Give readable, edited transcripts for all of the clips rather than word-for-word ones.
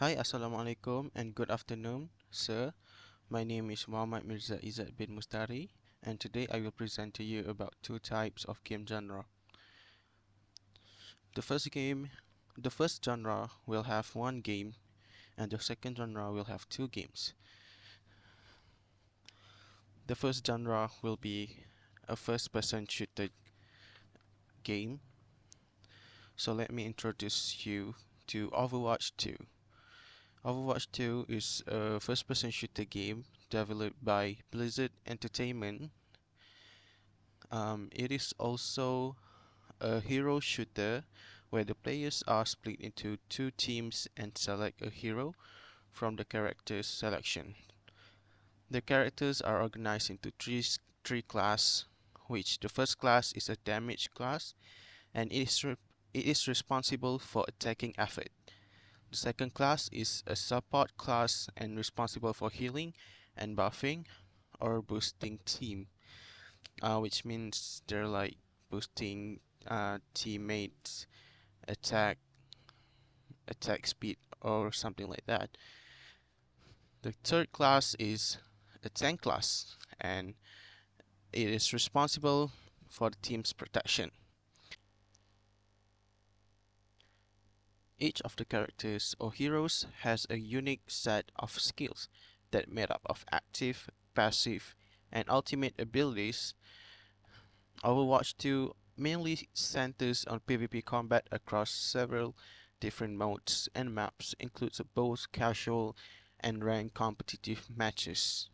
Hi, Assalamualaikum and good afternoon, sir. My name is Muhammad Mirza Izzat bin Mustari, and today I will present to you about two types of game genre. The first game, the first genre will have one game, and the second genre will have two games. The first genre will be a first-person shooter game. So let me introduce you to Overwatch 2. Overwatch 2 is a first-person shooter game developed by Blizzard Entertainment. It is also a hero shooter where the players are split into two teams and select a hero from the characters selection. The characters are organized into three classes, which the first class is a damage class and it is responsible for attacking effort. The second class is a support class and responsible for healing and buffing or boosting team, which means they're like boosting teammates attack attack speed or something like that. The third class is a tank class and it is responsible for the team's protection. Each of the characters or heroes has a unique set of skills that made up of active, passive, and ultimate abilities. Overwatch 2 mainly centers on PvP combat across several different modes and maps, includes both casual and ranked competitive matches.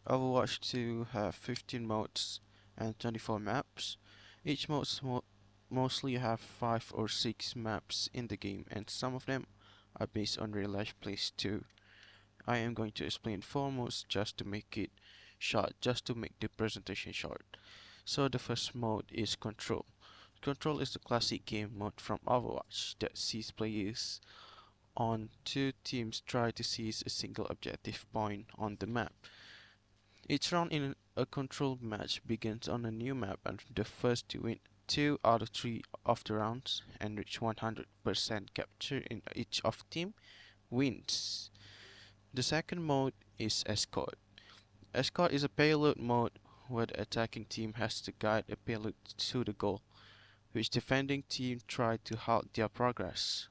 Overwatch 2 have 15 modes and 24 maps. Each mostly have 5 or 6 maps in the game, and some of them are based on real life plays too. I am going to explain 4 modes just to make it short, just to make the presentation short. So the first mode is Control. Control is the classic game mode from Overwatch that sees players on two teams try to seize a single objective point on the map. Each round in a controlled match begins on a new map, and the first to win 2 out of 3 of the rounds and reach 100% capture in each of team wins. The second mode is Escort. Escort is a payload mode where the attacking team has to guide a payload to the goal, which defending team try to halt their progress.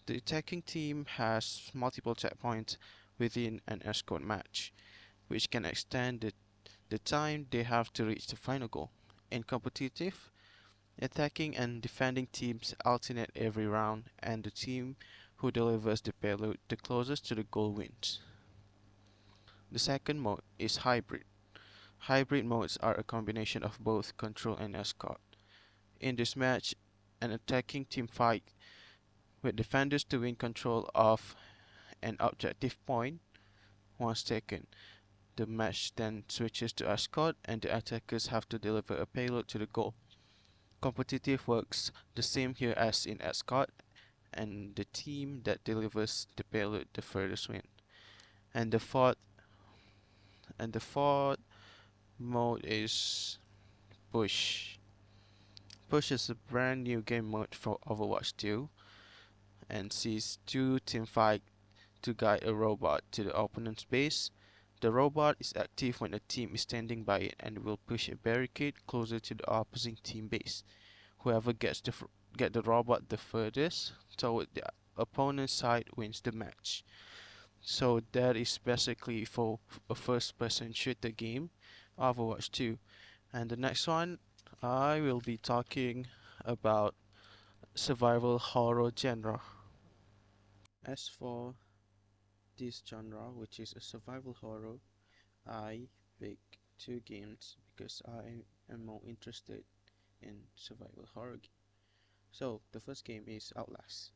The attacking team has multiple checkpoints within an escort match, which can extend the time they have to reach the final goal. In competitive, attacking and defending teams alternate every round, and the team who delivers the payload the closest to the goal wins. The second mode is Hybrid. Hybrid modes are a combination of both control and escort. In this match, an attacking team fight with defenders to win control of an objective point. Once taken, the match then switches to escort and the attackers have to deliver a payload to the goal. Competitive works the same here as in escort, and the team that delivers the payload the furthest win. And the fourth mode is Push. Push is a brand new game mode for Overwatch 2 and sees two team fight to guide a robot to the opponent's base. The robot is active when a team is standing by it and will push a barricade closer to the opposing team base. Whoever get the robot the furthest toward the opponent's side wins the match. So that is basically for a first-person shooter game, Overwatch 2. And the next one, I will be talking about survival horror genre. As for this genre, which is a survival horror, I pick two games because I am more interested in survival horror. So the first game is Outlast.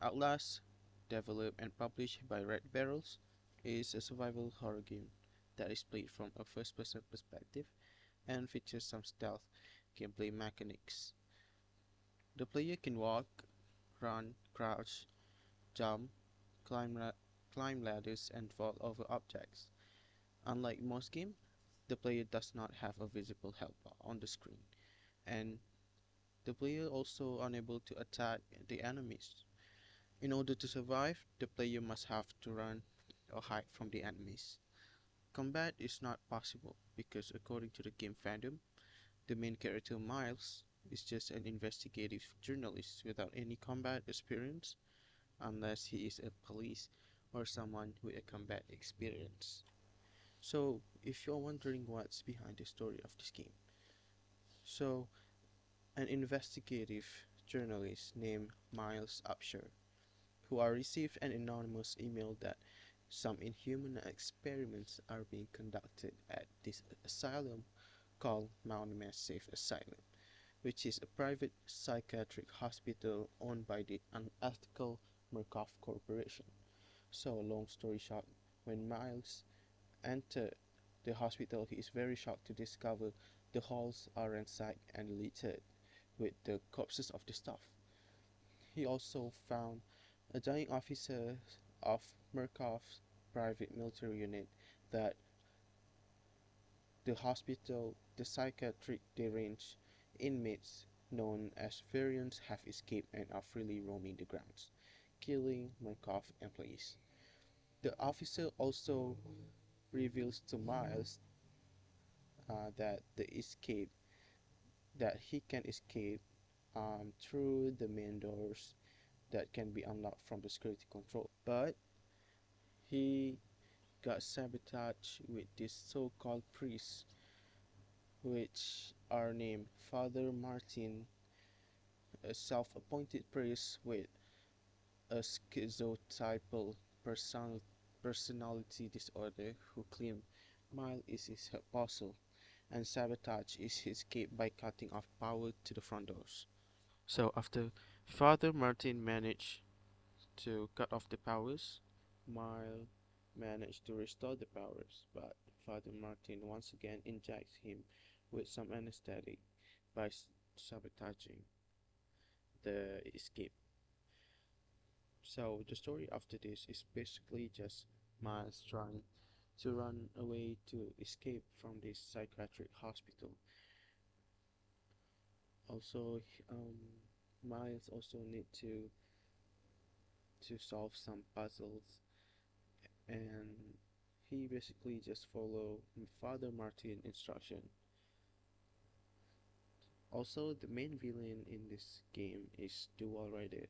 Outlast, developed and published by Red Barrels, is a survival horror game that is played from a first-person perspective and features some stealth gameplay mechanics. The player can walk, run, crouch, jump, climb ladders, and vault over objects. Unlike most games, the player does not have a visible health bar on the screen, and the player also unable to attack the enemies. In order to survive, the player must have to run or hide from the enemies. Combat is not possible because, according to the game fandom, the main character Miles is just an investigative journalist without any combat experience unless he is a police or someone with a combat experience. So, if you're wondering what's behind the story of this game, so an investigative journalist named Miles Upshur, who I received an anonymous email that some inhuman experiments are being conducted at this asylum called Mount Massive Asylum, which is a private psychiatric hospital owned by the unethical Murkoff Corporation. So, long story short, when Miles enters the hospital, he is very shocked to discover the halls are ransacked and littered with the corpses of the staff. He also found a dying officer of Murkoff's private military unit that the psychiatric deranged inmates known as variants have escaped and are freely roaming the grounds, killing Murkoff employees. The officer also reveals to Miles that the escape that he can escape through the main doors that can be unlocked from the security control. But he got sabotaged with this so-called priests, which are named Father Martin, a self-appointed priest with a schizotypal personality disorder who claimed Miles is his apostle and sabotage is his escape by cutting off power to the front doors. So after Father Martin managed to cut off the powers, Miles managed to restore the powers, but Father Martin once again injects him with some anesthetic by sabotaging the escape. So the story after this is basically just Miles trying to run away to escape from this psychiatric hospital. Also, Miles also need to solve some puzzles, and he basically just follow Father Martin instruction. Also, the main villain in this game is the Wall Rider,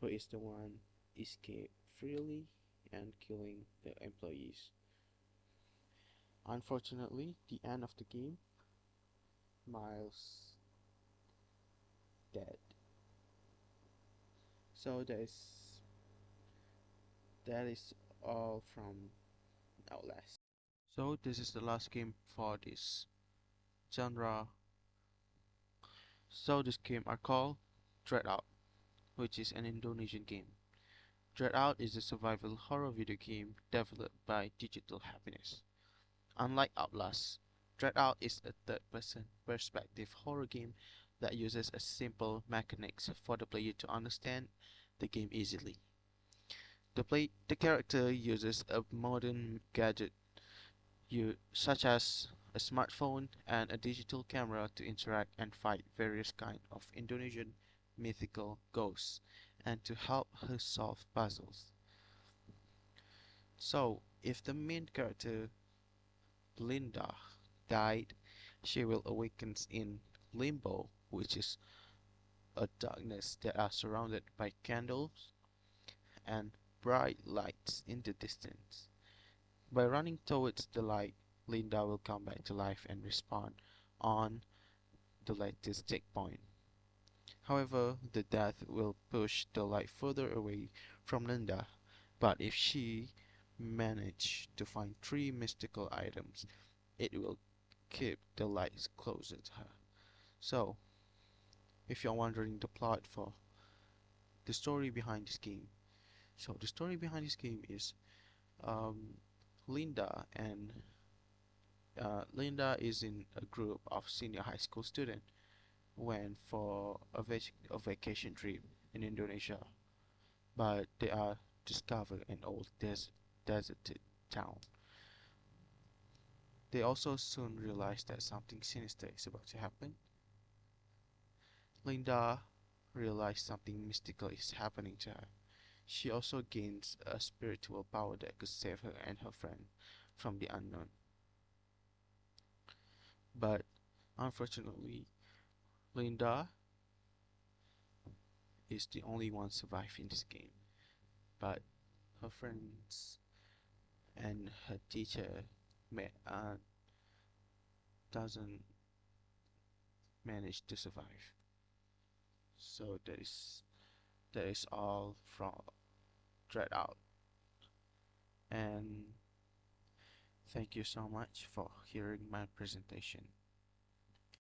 who is the one escape freely and killing the employees. Unfortunately, the end of the game, Miles dead. So that is all from Outlast. So this is the last game for this genre. So this game are called Dreadout, which is an Indonesian game. Dreadout is a survival horror video game developed by Digital Happiness. Unlike Outlast, Dreadout is a third-person perspective horror game that uses a simple mechanics for the player to understand the game easily. The character uses a modern gadget such as a smartphone and a digital camera to interact and fight various kinds of Indonesian mythical ghosts and to help her solve puzzles. So, if the main character Linda died, she will awaken in limbo, which is a darkness that are surrounded by candles and bright lights in the distance. By running towards the light, Linda will come back to life and respawn on the latest checkpoint. However, the death will push the light further away from Linda, but if she manages to find three mystical items, it will keep the lights closer to her. So, if you're wondering the plot for the story behind this game, so the story behind this game is um, Linda and Linda is in a group of senior high school students went for a vacation trip in Indonesia, but they are discovered an old deserted town. They also soon realize that something sinister is about to happen. Linda realized something mystical is happening to her. She also gains a spiritual power that could save her and her friend from the unknown. But unfortunately, Linda is the only one survive in this game. But her friends and her teacher doesn't manage to survive. So that is all from Dread Out. And thank you so much for hearing my presentation.